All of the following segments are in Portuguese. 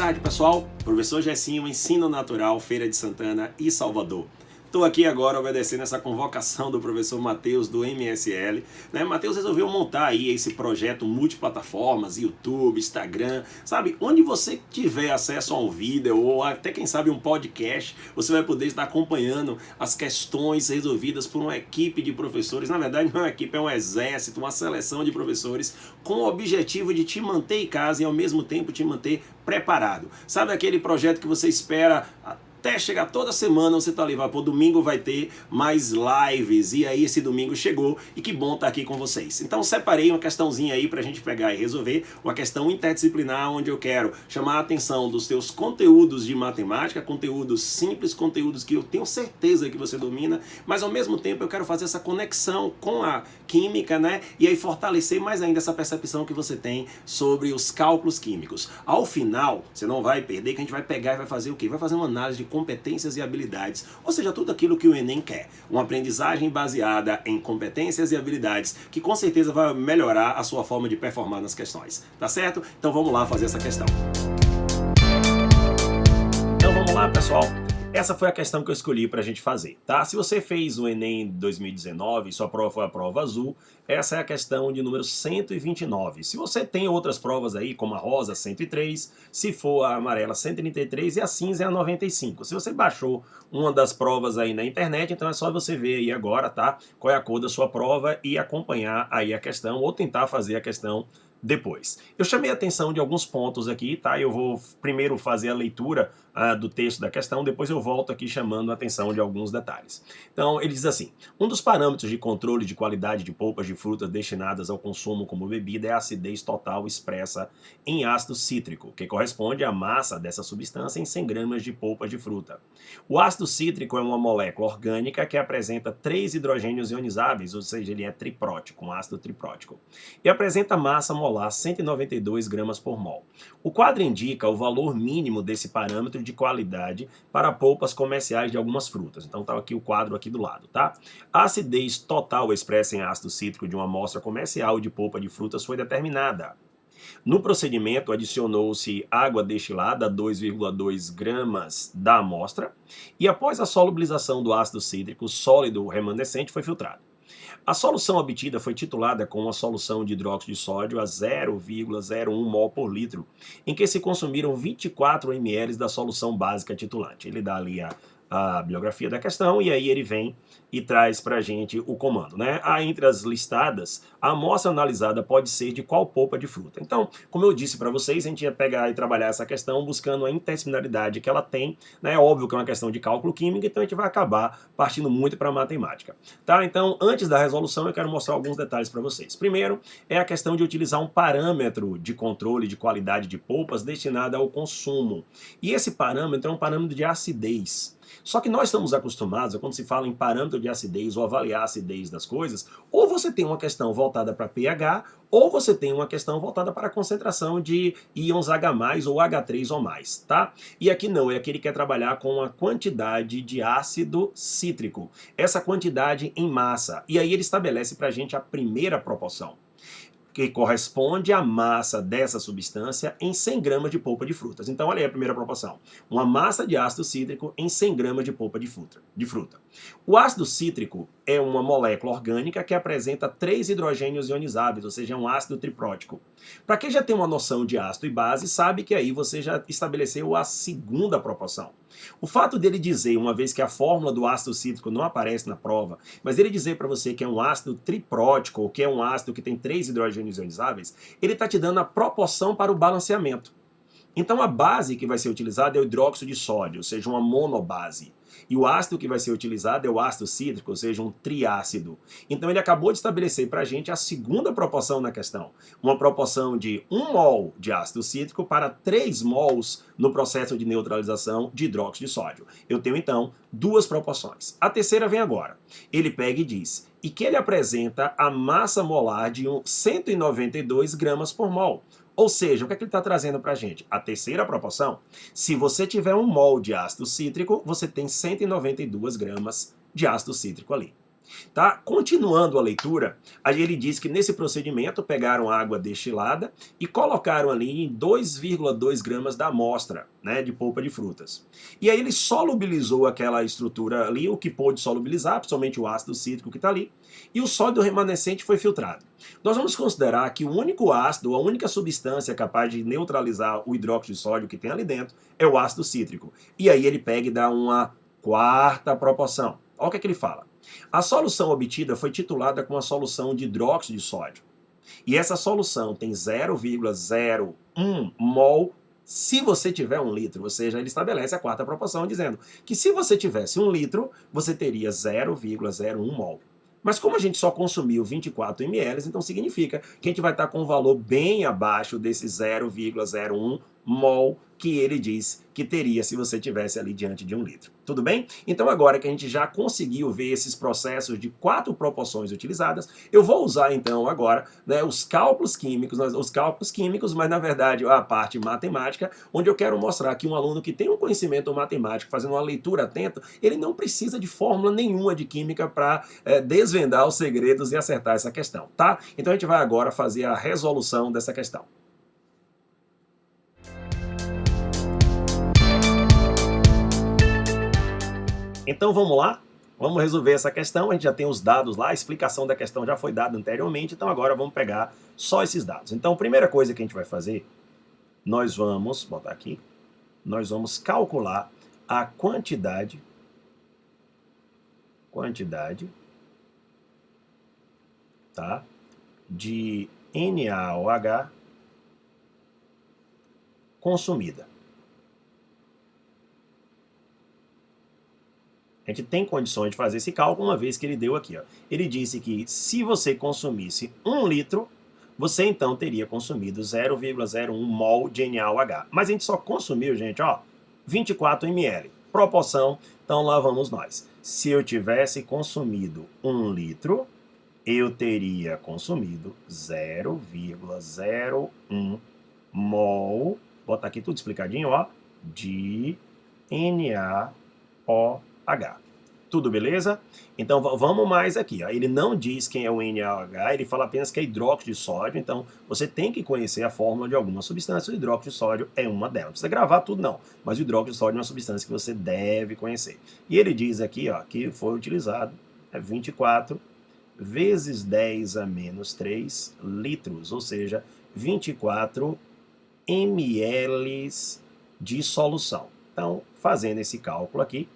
tarde, pessoal. Professor Gessinho, Ensino Natural, Feira de Santana e Salvador. Estou aqui agora obedecendo essa convocação do professor Matheus do MSL. Matheus resolveu montar aí esse projeto multiplataformas, YouTube, Instagram, sabe? Onde você tiver acesso a um vídeo ou até quem sabe um podcast, você vai poder estar acompanhando as questões resolvidas por uma equipe de professores. Na verdade não é uma equipe, é um exército, uma seleção de professores com o objetivo de te manter em casa e ao mesmo tempo te manter preparado. Sabe aquele projeto que você espera até chegar toda semana, você tá ali, pô, domingo vai ter mais lives, e aí esse domingo chegou, e que bom estar aqui com vocês. Então separei uma questãozinha aí pra gente pegar e resolver, uma questão interdisciplinar, onde eu quero chamar a atenção dos teus conteúdos de matemática, conteúdos simples, conteúdos que eu tenho certeza que você domina, mas ao mesmo tempo eu quero fazer essa conexão com a química, né, e aí fortalecer mais ainda essa percepção que você tem sobre os cálculos químicos. Ao final, você não vai perder, que a gente vai pegar e vai fazer o quê? Vai fazer uma análise de competências e habilidades, ou seja, tudo aquilo que o Enem quer. Uma aprendizagem baseada em competências e habilidades, que com certeza vai melhorar a sua forma de performar nas questões. Tá certo? Então vamos lá fazer essa questão. Então vamos lá, pessoal. Essa foi a questão que eu escolhi para a gente fazer, tá? Se você fez o Enem 2019 e sua prova foi a prova azul, essa é a questão de número 129. Se você tem outras provas aí, como a rosa, 103, se for a amarela, 133 e a cinza é a 95. Se você baixou uma das provas aí na internet, então é só você ver aí agora, tá? Qual é a cor da sua prova e acompanhar aí a questão ou tentar fazer a questão depois. Eu chamei a atenção de alguns pontos aqui, tá? Eu vou primeiro fazer a leitura do texto da questão, depois eu volto aqui chamando a atenção de alguns detalhes. Então, ele diz assim: um dos parâmetros de controle de qualidade de polpas de frutas destinadas ao consumo como bebida é a acidez total expressa em ácido cítrico, que corresponde à massa dessa substância em 100 gramas de polpas de fruta. O ácido cítrico é uma molécula orgânica que apresenta 3 hidrogênios ionizáveis, ou seja, ele é triprótico, um ácido triprótico, e apresenta massa molar 192 gramas por mol. O quadro indica o valor mínimo desse parâmetro de qualidade para polpas comerciais de algumas frutas. Então tá aqui o quadro aqui do lado, tá? A acidez total expressa em ácido cítrico de uma amostra comercial de polpa de frutas foi determinada. No procedimento, adicionou-se água destilada, 2,2 gramas da amostra, e após a solubilização do ácido cítrico, o sólido remanescente foi filtrado. A solução obtida foi titulada com uma solução de hidróxido de sódio a 0,01 mol por litro, em que se consumiram 24 ml da solução básica titulante. Ele dá ali a bibliografia da questão e aí ele vem e traz para a gente o comando, né? Entre as listadas, a amostra analisada pode ser de qual polpa de fruta. Então, como eu disse para vocês, a gente ia pegar e trabalhar essa questão buscando a interdisciplinaridade que ela tem, né? É óbvio que é uma questão de cálculo químico, então a gente vai acabar partindo muito para matemática, tá? Então, antes da resolução, eu quero mostrar alguns detalhes para vocês. Primeiro, é a questão de utilizar um parâmetro de controle de qualidade de polpas destinado ao consumo. E esse parâmetro é um parâmetro de acidez. Só que nós estamos acostumados, quando se fala em parâmetro de acidez ou avaliar a acidez das coisas, ou você tem uma questão voltada para pH, ou você tem uma questão voltada para a concentração de íons H+, ou H3 ou mais, tá? E aqui não, é que ele quer trabalhar com a quantidade de ácido cítrico, essa quantidade em massa. E aí ele estabelece para a gente a primeira proporção, que corresponde à massa dessa substância em 100 gramas de polpa de frutas. Então, olha aí a primeira proporção. Uma massa de ácido cítrico em 100 gramas de polpa de fruta. O ácido cítrico é uma molécula orgânica que apresenta 3 hidrogênios ionizáveis, ou seja, é um ácido triprótico. Para quem já tem uma noção de ácido e base, sabe que aí você já estabeleceu a segunda proporção. O fato dele dizer, uma vez que a fórmula do ácido cítrico não aparece na prova, mas ele dizer para você que é um ácido triprótico, ou que é um ácido que tem 3 hidrogênios ionizáveis, ele está te dando a proporção para o balanceamento. Então a base que vai ser utilizada é o hidróxido de sódio, ou seja, uma monobase. E o ácido que vai ser utilizado é o ácido cítrico, ou seja, um triácido. Então ele acabou de estabelecer para a gente a segunda proporção na questão. Uma proporção de 1 mol de ácido cítrico para 3 mols no processo de neutralização de hidróxido de sódio. Eu tenho então duas proporções. A terceira vem agora. Ele pega e diz e que ele apresenta a massa molar de 192 gramas por mol. Ou seja, o que é que ele está trazendo para a gente? A terceira proporção, se você tiver 1 mol de ácido cítrico, você tem 192 gramas de ácido cítrico ali. Tá? Continuando a leitura, aí ele diz que nesse procedimento pegaram água destilada e colocaram ali em 2,2 gramas da amostra, né, de polpa de frutas. E aí ele solubilizou aquela estrutura ali, o que pôde solubilizar, principalmente o ácido cítrico que está ali, e o sólido remanescente foi filtrado. Nós vamos considerar que o único ácido, a única substância capaz de neutralizar o hidróxido de sódio que tem ali dentro é o ácido cítrico. E aí ele pega e dá uma quarta proporção. Olha o que é que ele fala. A solução obtida foi titulada como a solução de hidróxido de sódio. E essa solução tem 0,01 mol se você tiver 1 litro. Ou seja, ele estabelece a quarta proporção dizendo que se você tivesse 1 litro, você teria 0,01 mol. Mas como a gente só consumiu 24 ml, então significa que a gente vai estar com um valor bem abaixo desse 0,01 mol que ele diz que teria se você tivesse ali diante de 1 litro. Tudo bem? Então agora que a gente já conseguiu ver esses processos de 4 proporções utilizadas, eu vou usar então agora, né, os cálculos químicos, mas na verdade a parte matemática, onde eu quero mostrar que um aluno que tem um conhecimento matemático, fazendo uma leitura atenta, ele não precisa de fórmula nenhuma de química para desvendar os segredos e acertar essa questão, tá? Então a gente vai agora fazer a resolução dessa questão. Então vamos lá, vamos resolver essa questão, a gente já tem os dados lá, a explicação da questão já foi dada anteriormente, então agora vamos pegar só esses dados. Então a primeira coisa que a gente vai fazer, nós vamos, botar aqui, nós vamos calcular a quantidade tá, de NaOH consumida. A gente tem condições de fazer esse cálculo uma vez que ele deu aqui. Ó. Ele disse que se você consumisse 1 litro, você então teria consumido 0,01 mol de NaOH. Mas a gente só consumiu, gente, ó, 24 ml. Proporção, então lá vamos nós. Se eu tivesse consumido 1 litro, eu teria consumido 0,01 mol, botar aqui tudo explicadinho, ó, de NaOH. Tudo beleza? Então vamos mais aqui. Ó. Ele não diz quem é o NaOH, ele fala apenas que é hidróxido de sódio, então você tem que conhecer a fórmula de alguma substância, o hidróxido de sódio é uma delas. Não precisa gravar tudo não, mas o hidróxido de sódio é uma substância que você deve conhecer. E ele diz aqui ó, que foi utilizado 24 vezes 10 a menos 3 litros, ou seja, 24 ml de solução. Então, fazendo esse cálculo aqui,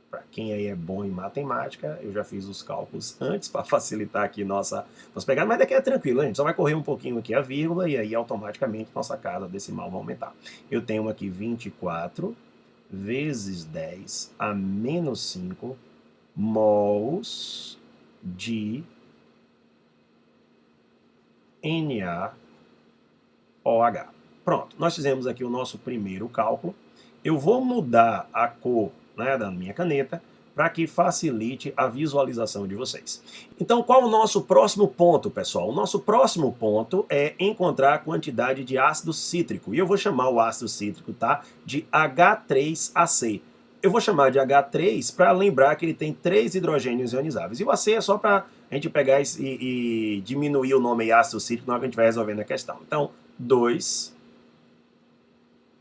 para quem aí é bom em matemática, eu já fiz os cálculos antes para facilitar aqui nossa pegada, mas daqui é tranquilo, a gente só vai correr um pouquinho aqui a vírgula e aí automaticamente nossa casa decimal vai aumentar. Eu tenho aqui 24 vezes 10 a menos 5 mols de NaOH. Pronto, nós fizemos aqui o nosso primeiro cálculo. Eu vou mudar a cor, né, da minha caneta para que facilite a visualização de vocês. Então, qual o nosso próximo ponto, pessoal? O nosso próximo ponto é encontrar a quantidade de ácido cítrico. E eu vou chamar o ácido cítrico, tá, de H3AC. Eu vou chamar de H3 para lembrar que ele tem 3 hidrogênios ionizáveis. E o AC é só para a gente pegar e diminuir o nome ácido cítrico na hora que a gente vai resolvendo a questão. Então, 2,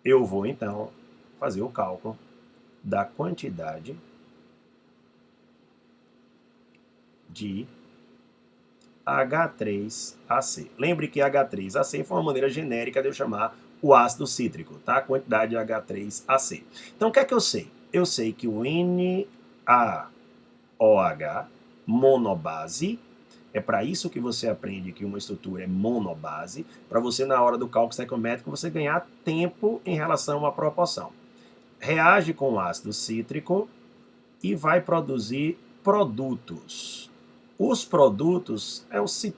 eu vou então fazer o cálculo da quantidade de H3AC. Lembre que H3AC foi uma maneira genérica de eu chamar o ácido cítrico, tá? A quantidade de H3AC. Então, o que é que eu sei? Eu sei que o NaOH monobase, é para isso que você aprende que uma estrutura é monobase, para você, na hora do cálculo estequiométrico, você ganhar tempo em relação à proporção. Reage com o ácido cítrico e vai produzir produtos. Os produtos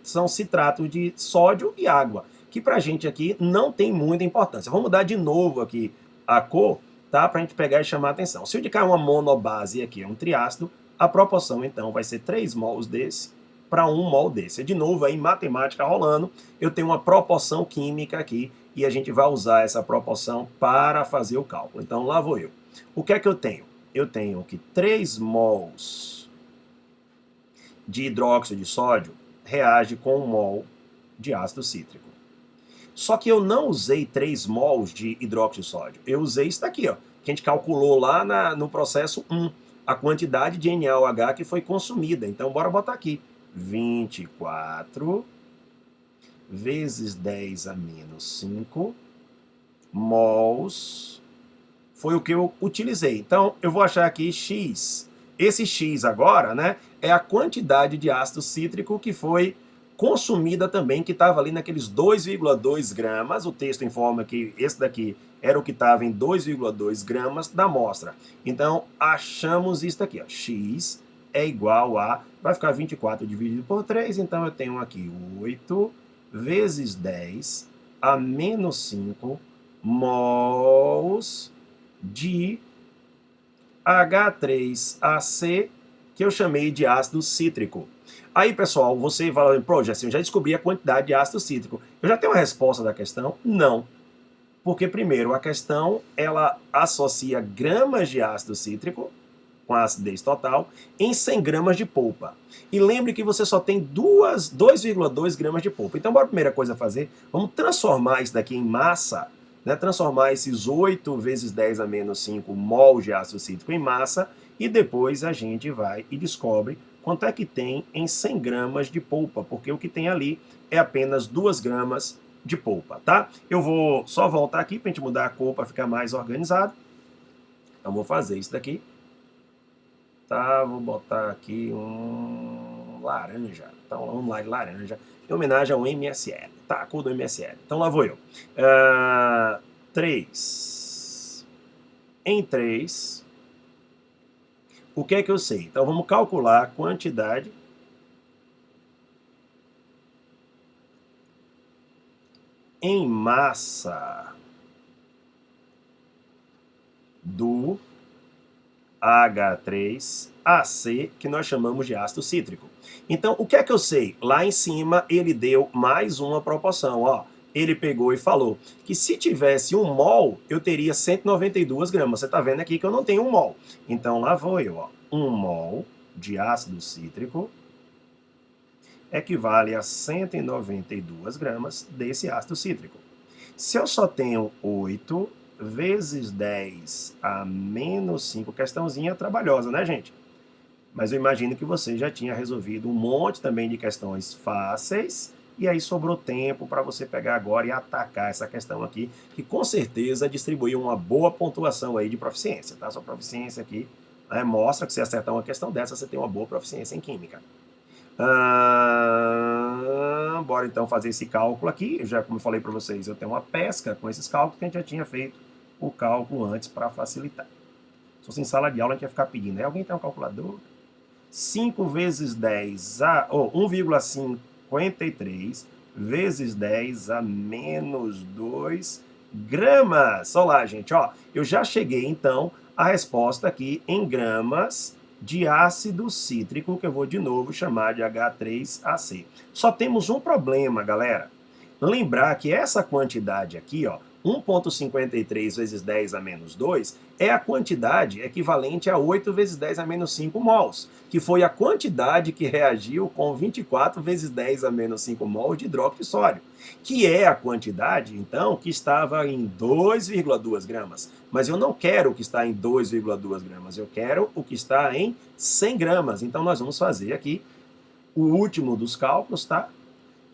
são citrato de sódio e água, que para a gente aqui não tem muita importância. Vamos mudar de novo aqui a cor, tá? Para a gente pegar e chamar a atenção. Se eu indicar uma monobase aqui, é um triácido, a proporção então vai ser 3 mols desse para 1 mol desse. De novo aí, matemática rolando, eu tenho uma proporção química aqui, e a gente vai usar essa proporção para fazer o cálculo. Então, lá vou eu. O que é que eu tenho? Eu tenho aqui 3 mols de hidróxido de sódio reage com 1 mol de ácido cítrico. Só que eu não usei 3 mols de hidróxido de sódio. Eu usei isso daqui, ó, que a gente calculou lá no processo 1, a quantidade de NaOH que foi consumida. Então, bora botar aqui. 24 vezes 10 a menos 5 mols foi o que eu utilizei. Então, eu vou achar aqui X. Esse X agora, né, é a quantidade de ácido cítrico que foi consumida também, que estava ali naqueles 2,2 gramas. O texto informa que esse daqui era o que estava em 2,2 gramas da amostra. Então, achamos isso aqui, ó. X é igual a... Vai ficar 24 dividido por 3, então eu tenho aqui 8 vezes 10 a menos 5 mols de H3AC, que eu chamei de ácido cítrico. Aí, pessoal, você fala, pô, Gerson, eu já descobri a quantidade de ácido cítrico. Eu já tenho a resposta da questão? Não. Porque, primeiro, a questão, ela associa gramas de ácido cítrico com a acidez total em 100 gramas de polpa. E lembre que você só tem 2,2 gramas de polpa. Então, a primeira coisa a fazer, vamos transformar isso daqui em massa, né? Transformar esses 8 vezes 10 a menos 5 mol de ácido cítrico em massa, e depois a gente vai e descobre quanto é que tem em 100 gramas de polpa, porque o que tem ali é apenas 2 gramas de polpa, tá? Eu vou só voltar aqui para a gente mudar a cor para ficar mais organizado. Então, vou fazer isso daqui. Tá, vou botar aqui um laranja. Então, vamos lá, laranja, em homenagem ao MSL. Tá, a cor do MSL. Então, lá vou eu. 3. Em 3. O que é que eu sei? Então, vamos calcular a quantidade em massa do H3AC, que nós chamamos de ácido cítrico. Então, o que é que eu sei? Lá em cima, ele deu mais uma proporção, ó. Ele pegou e falou que se tivesse 1 mol, eu teria 192 gramas. Você está vendo aqui que eu não tenho 1 mol. Então, lá vou eu, ó. 1 mol de ácido cítrico equivale a 192 gramas desse ácido cítrico. Se eu só tenho 8 vezes 10 a menos 5, questãozinha trabalhosa, né, gente? Mas eu imagino que você já tinha resolvido um monte também de questões fáceis, e aí sobrou tempo para você pegar agora e atacar essa questão aqui, que com certeza distribuiu uma boa pontuação aí de proficiência, tá? Sua proficiência aqui, né, mostra que se acertar uma questão dessa, você tem uma boa proficiência em química. Bora então fazer esse cálculo aqui. Já, como eu falei para vocês, eu tenho uma pesca com esses cálculos que a gente já tinha feito o cálculo antes para facilitar. Se fosse em sala de aula, a gente ia ficar pedindo, né? Alguém tem um calculador? 5 vezes 10 a... 1,53 vezes 10 a menos 2 gramas. Olha lá, gente, ó. Eu já cheguei, então, à resposta aqui em gramas de ácido cítrico, que eu vou de novo chamar de H3AC. Só temos um problema, galera. Lembrar que essa quantidade aqui, ó, 1,53 vezes 10 a menos 2, é a quantidade equivalente a 8 vezes 10 a menos 5 mols, que foi a quantidade que reagiu com 24 vezes 10 a menos 5 mols de hidróxido de sódio, que é a quantidade, então, que estava em 2,2 gramas. Mas eu não quero o que está em 2,2 gramas, eu quero o que está em 100 gramas. Então, nós vamos fazer aqui o último dos cálculos, tá?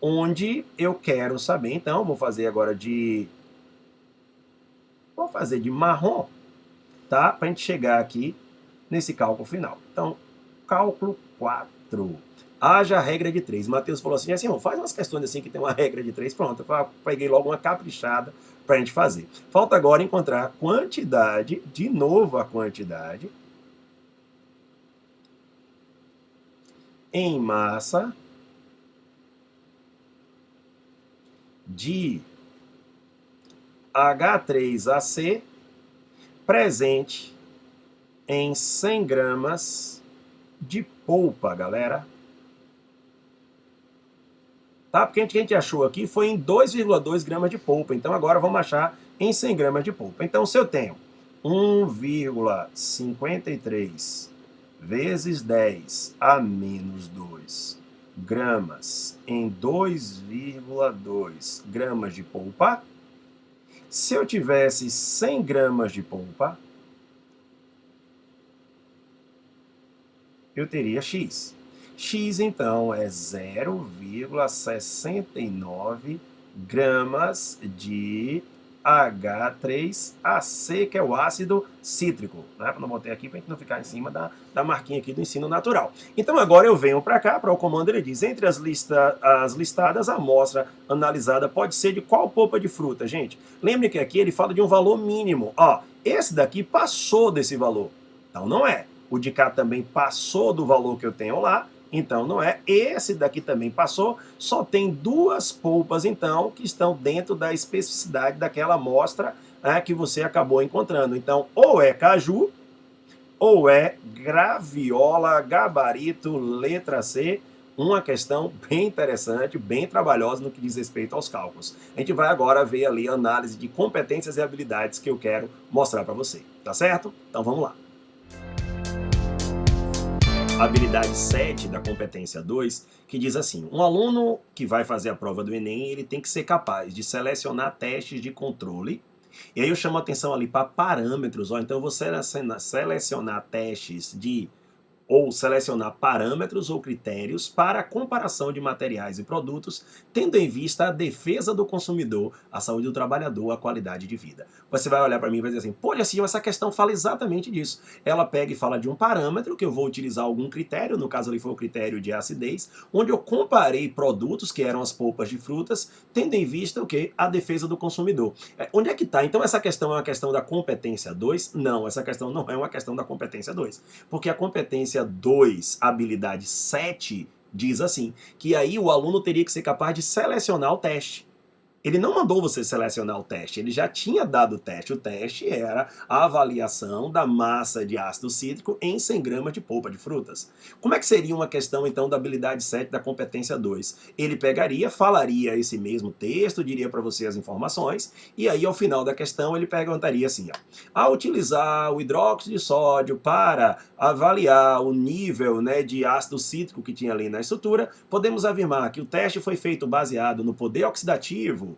Onde eu quero saber, então, vou fazer agora de... Vou fazer de marrom, tá? Para a gente chegar aqui nesse cálculo final. Então, cálculo 4. Haja a regra de 3. Matheus falou assim, faz umas questões assim que tem uma regra de 3. Pronto, eu peguei logo uma caprichada para a gente fazer. Falta agora encontrar a quantidade, de novo a quantidade, em massa de H3AC presente em 100 gramas de polpa, galera. Tá? Porque a gente achou aqui foi em 2,2 gramas de polpa. Então agora vamos achar em 100 gramas de polpa. Então se eu tenho 1,53 vezes 10 a menos 2 gramas em 2,2 gramas de polpa. Se eu tivesse 100 gramas de polpa, eu teria X. X, então, é 0,69 gramas de H3AC, que é o ácido cítrico, né? Eu não botei aqui para a gente não ficar em cima da marquinha aqui do ensino natural. Então agora eu venho para cá, para o comando, ele diz, entre as listadas, a amostra analisada pode ser de qual polpa de fruta, gente? Lembre que aqui ele fala de um valor mínimo. Ó, esse daqui passou desse valor, então não é. O de cá também passou do valor que eu tenho lá, então não é. Esse daqui também passou, só tem duas polpas, então, que estão dentro da especificidade daquela amostra, né, que você acabou encontrando. Então, ou é caju, ou é graviola, gabarito, letra C. Uma questão bem interessante, bem trabalhosa no que diz respeito aos cálculos. A gente vai agora ver ali a análise de competências e habilidades que eu quero mostrar para você, tá certo? Então vamos lá. Habilidade 7 da competência 2, que diz assim, um aluno que vai fazer a prova do Enem, ele tem que ser capaz de selecionar testes de controle, e aí eu chamo a atenção ali para parâmetros, ó, então eu vou selecionar testes ou selecionar parâmetros ou critérios para a comparação de materiais e produtos, tendo em vista a defesa do consumidor, a saúde do trabalhador, a qualidade de vida. Você vai olhar para mim e vai dizer assim, pô, assim, essa questão fala exatamente disso. Ela pega e fala de um parâmetro, que eu vou utilizar algum critério, no caso ali foi o critério de acidez, onde eu comparei produtos, que eram as polpas de frutas, tendo em vista o quê? A defesa do consumidor. Onde é que está? Então essa questão é uma questão da competência 2? Não, essa questão não é uma questão da competência 2, porque a competência 2, habilidade 7, diz assim, que aí o aluno teria que ser capaz de selecionar o teste. Ele não mandou você selecionar o teste, ele já tinha dado o teste. O teste era a avaliação da massa de ácido cítrico em 100 gramas de polpa de frutas. Como é que seria uma questão, então, da habilidade 7 da competência 2? Ele pegaria, falaria esse mesmo texto, diria para você as informações, e aí, ao final da questão, ele perguntaria assim, ó, ao utilizar o hidróxido de sódio para avaliar o nível, né, de ácido cítrico que tinha ali na estrutura, podemos afirmar que o teste foi feito baseado no poder oxidativo,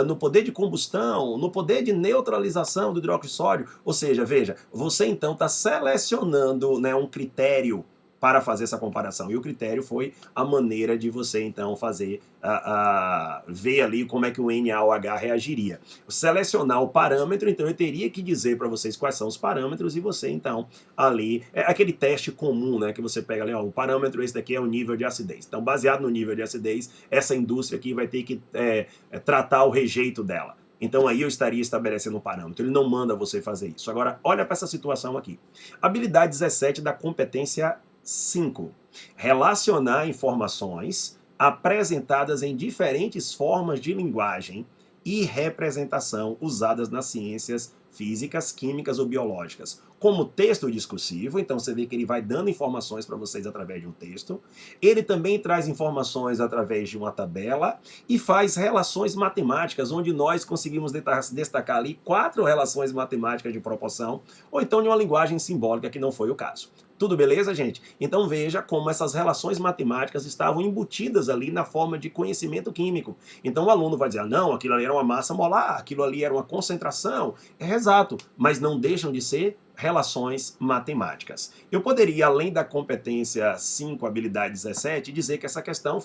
no poder de combustão, no poder de neutralização do hidróxido de sódio. Ou seja, veja, você então está selecionando, né, um critério para fazer essa comparação. E o critério foi a maneira de você então fazer, ver ali como é que o NaOH reagiria. Selecionar o parâmetro, então eu teria que dizer para vocês quais são os parâmetros e você então ali, é aquele teste comum, né, que você pega ali, ó, o parâmetro esse daqui é o nível de acidez. Então baseado no nível de acidez, essa indústria aqui vai ter que tratar o rejeito dela. Então aí eu estaria estabelecendo um parâmetro. Ele não manda você fazer isso. Agora, olha para essa situação aqui. Habilidade 17 da competência 5. Relacionar informações apresentadas em diferentes formas de linguagem e representação usadas nas ciências físicas, químicas ou biológicas. Como texto discursivo, então você vê que ele vai dando informações para vocês através de um texto. Ele também traz informações através de uma tabela e faz relações matemáticas, onde nós conseguimos destacar ali 4 relações matemáticas de proporção, ou então de uma linguagem simbólica, que não foi o caso. Tudo beleza, gente? Então veja como essas relações matemáticas estavam embutidas ali na forma de conhecimento químico. Então o aluno vai dizer, ah, não, aquilo ali era uma massa molar, aquilo ali era uma concentração. É exato, mas não deixam de ser relações matemáticas. Eu poderia, além da competência 5, habilidade 17, dizer que essa questão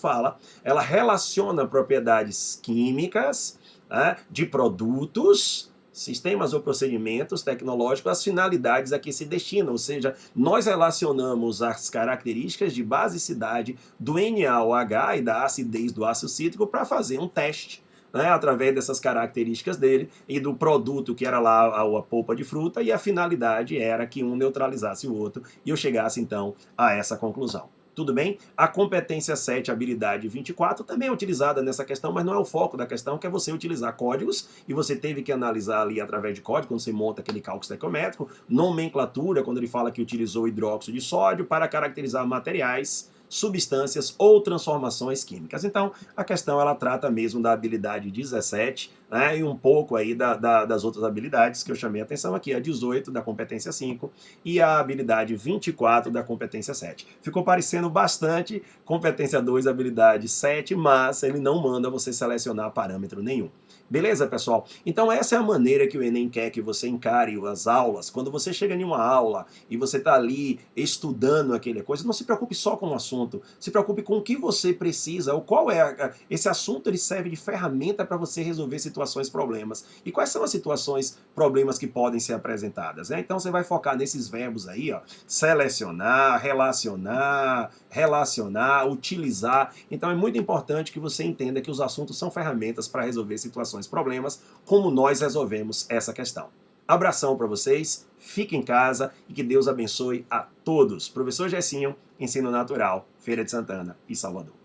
ela relaciona propriedades químicas, né, de produtos, sistemas ou procedimentos tecnológicos, as finalidades a que se destinam, ou seja, nós relacionamos as características de basicidade do NaOH e da acidez do ácido cítrico para fazer um teste, né, através dessas características dele e do produto que era lá a polpa de fruta, e a finalidade era que um neutralizasse o outro e eu chegasse então a essa conclusão. Tudo bem? A competência 7, habilidade 24, também é utilizada nessa questão, mas não é o foco da questão, que é você utilizar códigos, e você teve que analisar ali através de código, quando você monta aquele cálculo estequiométrico, nomenclatura, quando ele fala que utilizou hidróxido de sódio para caracterizar materiais, substâncias ou transformações químicas. Então, a questão ela trata mesmo da habilidade 17 né, e um pouco aí das outras habilidades que eu chamei a atenção aqui, a 18 da competência 5 e a habilidade 24 da competência 7. Ficou parecendo bastante competência 2, habilidade 7, mas ele não manda você selecionar parâmetro nenhum. Beleza, pessoal? Então essa é a maneira que o Enem quer que você encare as aulas. Quando você chega em uma aula e você está ali estudando aquela coisa, não se preocupe só com o assunto, se preocupe com o que você precisa, ou qual é esse assunto. Ele serve de ferramenta para você resolver situações, problemas. E quais são as situações, problemas que podem ser apresentadas, né? Então você vai focar nesses verbos aí, ó, selecionar, relacionar, utilizar. Então é muito importante que você entenda que os assuntos são ferramentas para resolver situações, problemas, como nós resolvemos essa questão. Abração para vocês, fiquem em casa e que Deus abençoe a todos. Professor Gessinho, Ensino Natural, Feira de Santana e Salvador.